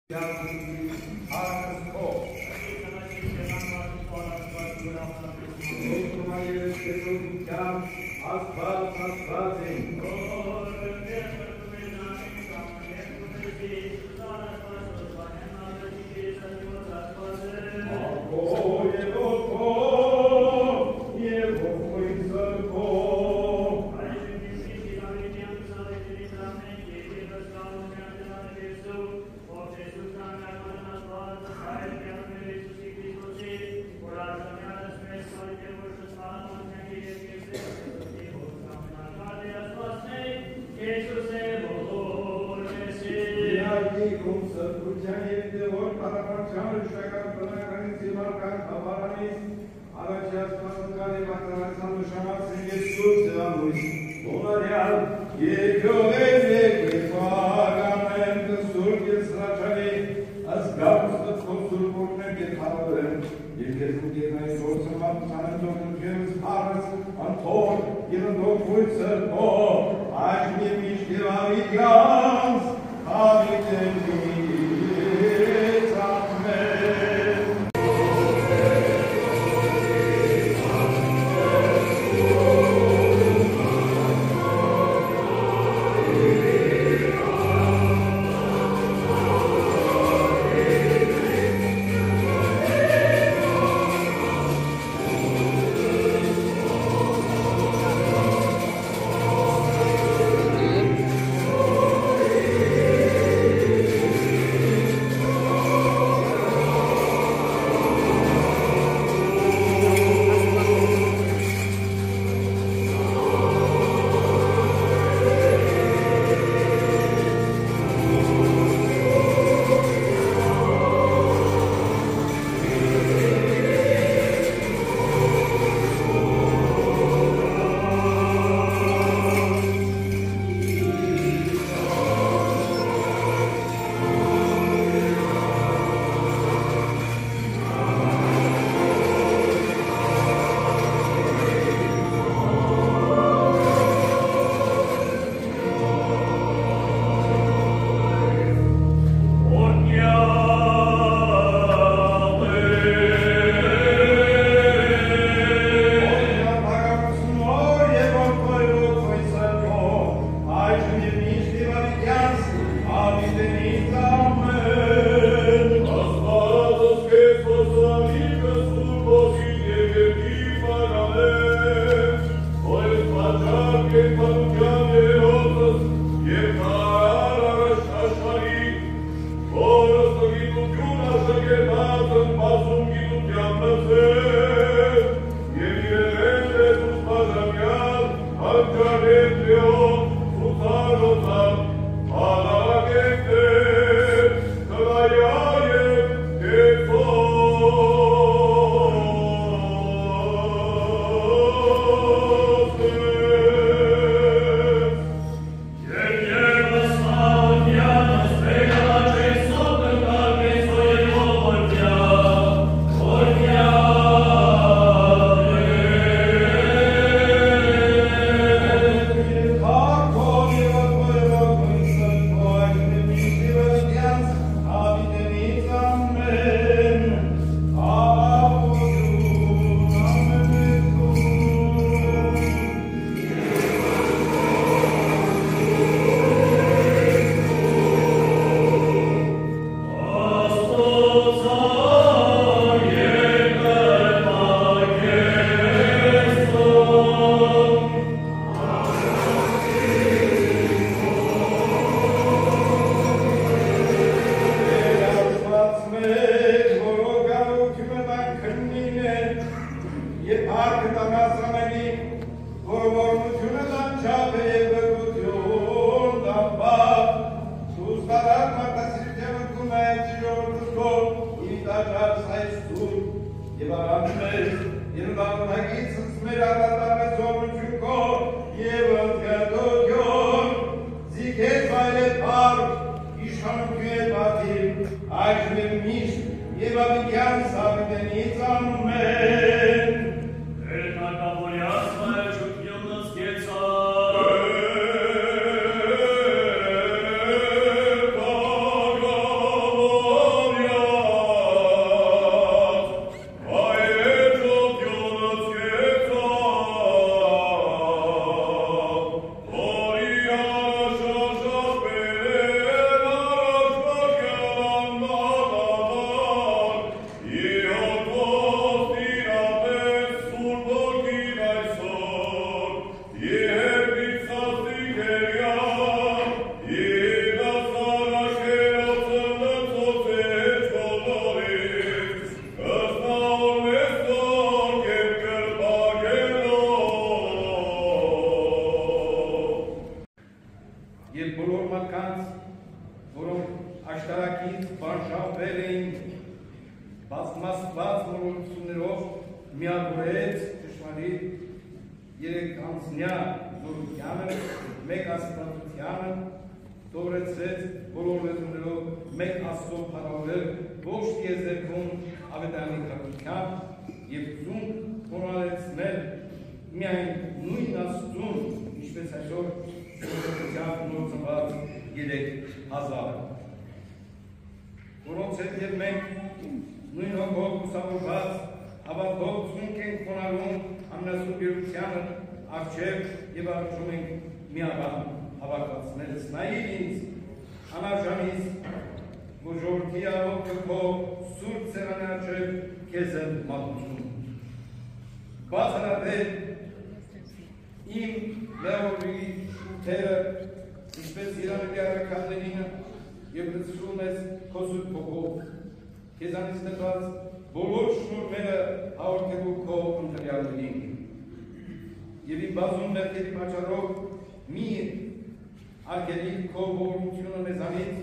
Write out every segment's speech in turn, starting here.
Oh բանշավվել էին բազմաստված մոլորություններով միավորեց ճշմարիտ երեքանձնյա զորությանը, մեկ աստվածությանը, սովորեցրեց բոլոր լեզուներով մեկ Աստծո փառավորել ոչ տիեզերքում ավետարանի քարոզությամբ և զունգ խոնարհեցնել միայն նույն Աստծուն, ինչպես այսօր շնորհքությամբ նոր ծնված 3000, որոնց հետ և մենք նույն հոգով լուսավորված հավատով զունգ ենք խոնարհում ամենասուրբ երությանը առջև և առջում ենք միաբան հավաքվածներս, նայիր ինձ, անարժանից, որ ժողովրդի առօրքը քո սուրբ սեղանի առջև քեզ եմ մատուցում։ Բաց հրավեր իմ լեորի շուրթերը, ինչպես իրանելի առաքալներինը և լցրում ես քո սուրբ հոգով, քեզանից տրված բոլոր շնորհները հաղորդելու քո ընտրյալներին։ Եվ իմ բազում մեղքերի պատճառով մի արգելի քո ողորմությունը մեզանից,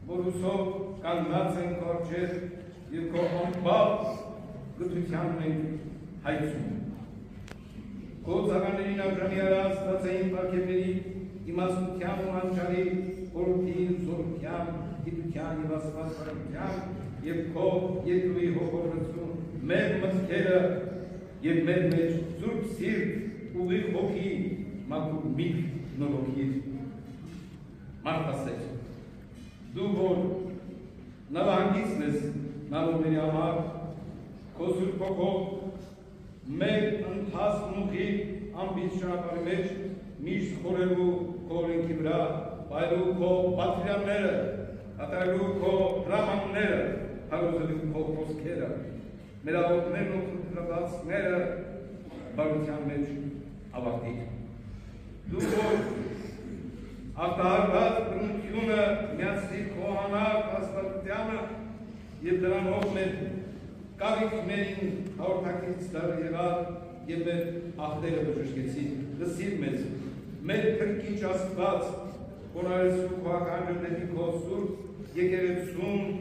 որ հուսով կանգնած ենք քո առջև և քո անբավ գթությանն ենք հայցում։ Քո ծառաներին արժանի արած ստացային պարգևների իմաստության ու անճարի խորհրդին, զորության, գիտության և աստվածարարության և քո երկրի հոգորություն մեր մտքերը և մեր մեջ սուրբ սիրտ ուղիղ հոգի մաքուր միտք նորոգիր։ Մարդասեր, դու որ նավահանգիցն ես նալոների համար, քո սուրբ հոգով մեր ընթացքն ուղի անբիծ ճանապարհի մեջ միշտ խորելու քո օրենքի վրա, պայելու քո պատվիրանները, կատարելու քո հրամանները, հարուցելու քո խոսքերը, մեր աղոթներն ու խնդրվածքները բարության մեջ ավարտիր։ Դու որ արտահարված բնությունը միացրիր քո անհավատ աստվածությանը և դրանով մեր կառույցներին հաղորդակից եղավ և մեր ախտերը բժշկեցիր, լսիր մեզ, մեր փրկիչ Աստված, խոնարհեցրու քո ականջը դեպի քո սուրբ եկեղեցում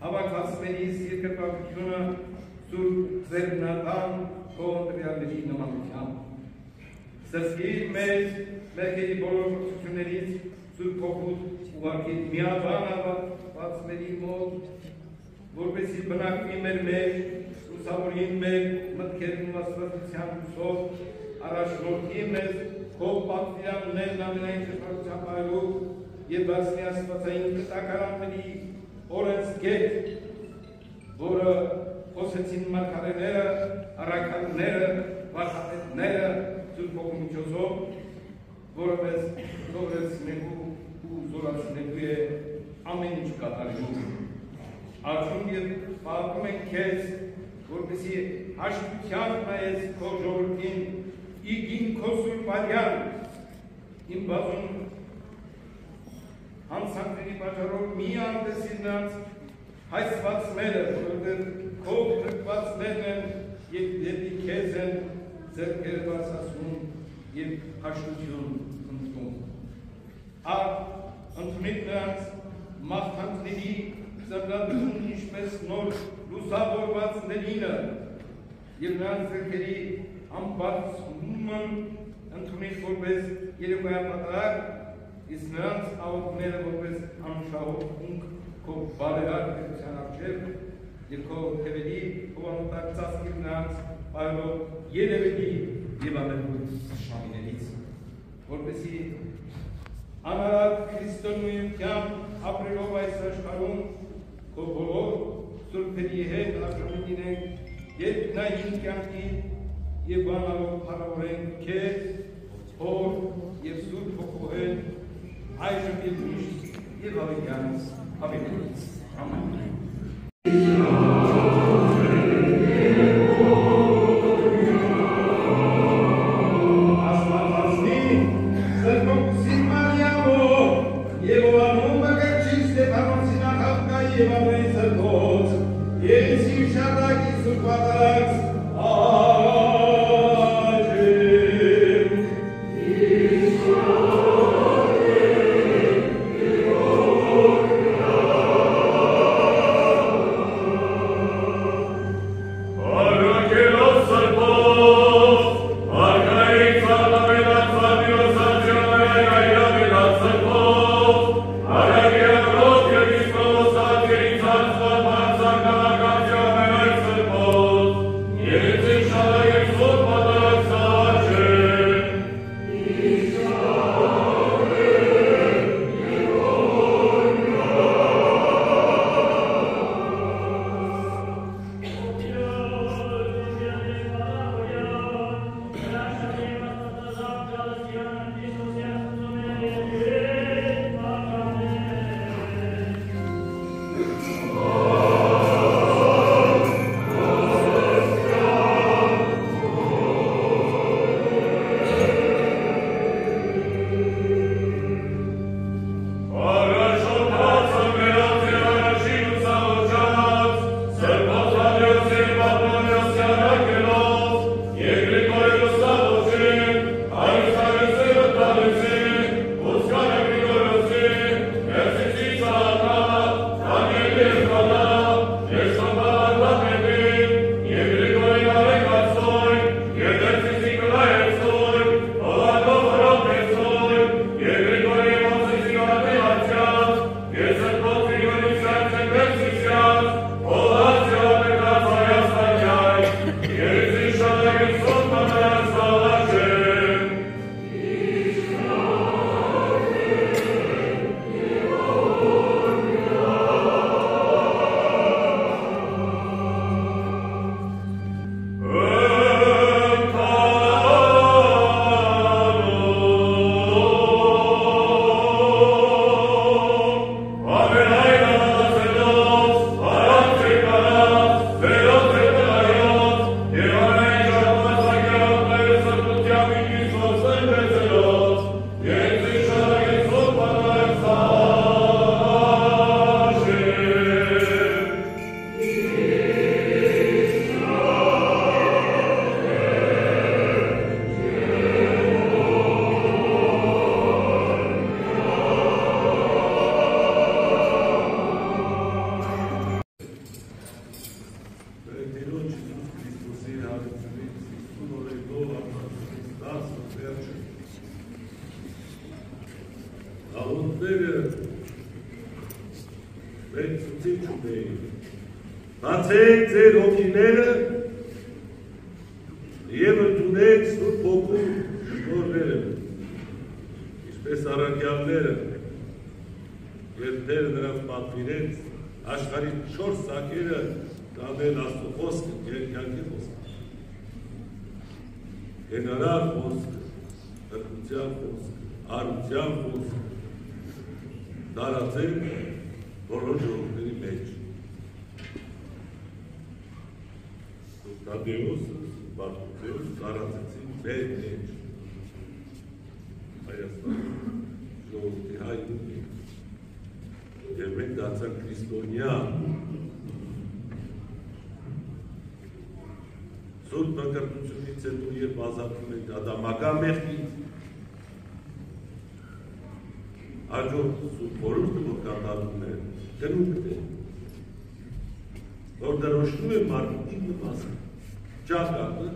հավաքվածների երկրպագությունը սուրբ ձեռնատան քո ընտրյալների նմանությամբ։ Սրսկիր մեզ մեղքերի բոլոր կրթություններից սուրբ հոգուց ուղարկիր միաբան հավատացների մոտ, որպեսզի բնակվի մեր մեջ, լուսավորին մեր մտքերն ու աստվածության լույսով, առաջնորդի մեզ քո պատվիրաններն ամենայն ճշմարտության պահելու և բացնի աստվածային կտակարանների օրենսգետ, որը խոսեցին մարգարեները, առաքյալները, վարդապետները սուրբ հոգու միջոցով, որը մեզ սովորեցնելու ու զորացնելու է ամեն ինչ կատարելու։ Արժում և պահակում ենք քեզ, որպեսզի հաշտությամբ նայես քո ժողովրդին, իգին քո սուրբ արյան, իմ բազում հանցանքների պատճառով մի անտեսիր նրանց հայցվածները, որովհետև քո փրկվածներն են և դեպի քեզ են ձեռքերը բարձրացնում և հաշտություն ընդունում։ Ընդունիր նրանց մաղթանքների ծրագրում ինչպես նոր լուսավորվածներինը և նրանց ձեռքերի ամբարձումն ընդունիր որպես երեկոյապատակ, իսկ նրանց աղոթները որպես անշահող քո բարերար պետության առջև և քո թևերի հովանոթակ ծածկիր նրանց պայելով երևելի և ամենուր շամիներից, որպեսզի անարատ քրիստոնեությամբ ապրելով այս աշխարհում քո բոլոր սուրբերի հետ արժանի լինենք երկնային կյանքի և բանալով փառավորենք քեզ, Հոր և Սուրբ Հոգու հետ այժմ և միշտ և հավիտյանս հավիտյանից։ Ամեն։ Amen. ուղեկցություն չունեին։ Բացեք ձեր հոգիները և ընդունեք Սուրբ Հոգու շնորհները, ինչպես առաքյալները, երբ Տերը նրանց պատվիրեց աշխարհի 4 ծակերը տանել Աստծո խոսքը, կյանքի խոսքը, կենարար խոսքը, հրկության խոսքը, արության խոսքը, տարածել բոլոր ժողովուրդների մեջ։ Տադեոսը, Բարտոս տարածեցին մեր մեջ։ Հայաստան ժողովրդի հայտնի և մենք դարձանք քրիստոնյա։ Սուրբ մկրտությունից հետո երբ ազատվում ենք ադամական մեղքից, հաջորդ Սուրբ խորհուրդը որ կատարվում է, կնունքն է, որ դրոշնում է մարդու նպաստը, ճակատը,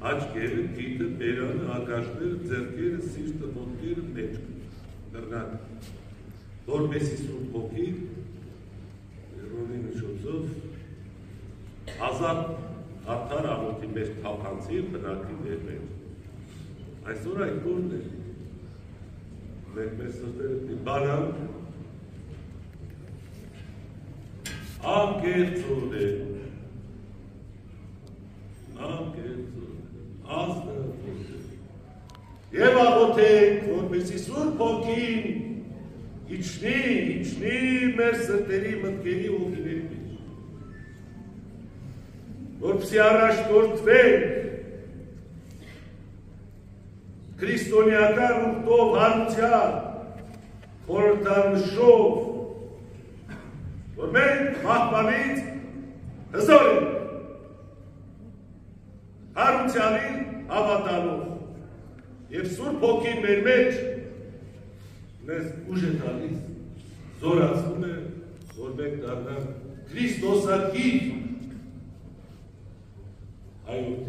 աչքերը, դիտը, բերանը, ագաշները, ձեռքերը, սիրտը, ոտքերը, մեջքը, դռնակը, որպեսզի Սուրբ Հոգին Հռոմի նշոցով ազատ արդար աղոթի մեջ թափանցի բնակի մեր մեջ։ Այսօր այդ որն է։ Մենք մեր սրտերը բանանք անկեղծորեն ազնվորեն և աղոթենք, որպեսզի Սուրբ Հոգին իջնի մեր սրտերի մտքերի հոգիների մեջ, որպեսզի առաջնորդվենք քրիստոնեական ուխտով, հարության, խորհրդանշով, որ մենք մահվանից հզոր ենք, հարությանին հավատալով, և Սուրբ Հոգին մեր մեջ մեզ ուժ է տալիս, զորացնում է, որ մենք դառնանք քրիստոսակիր հայոց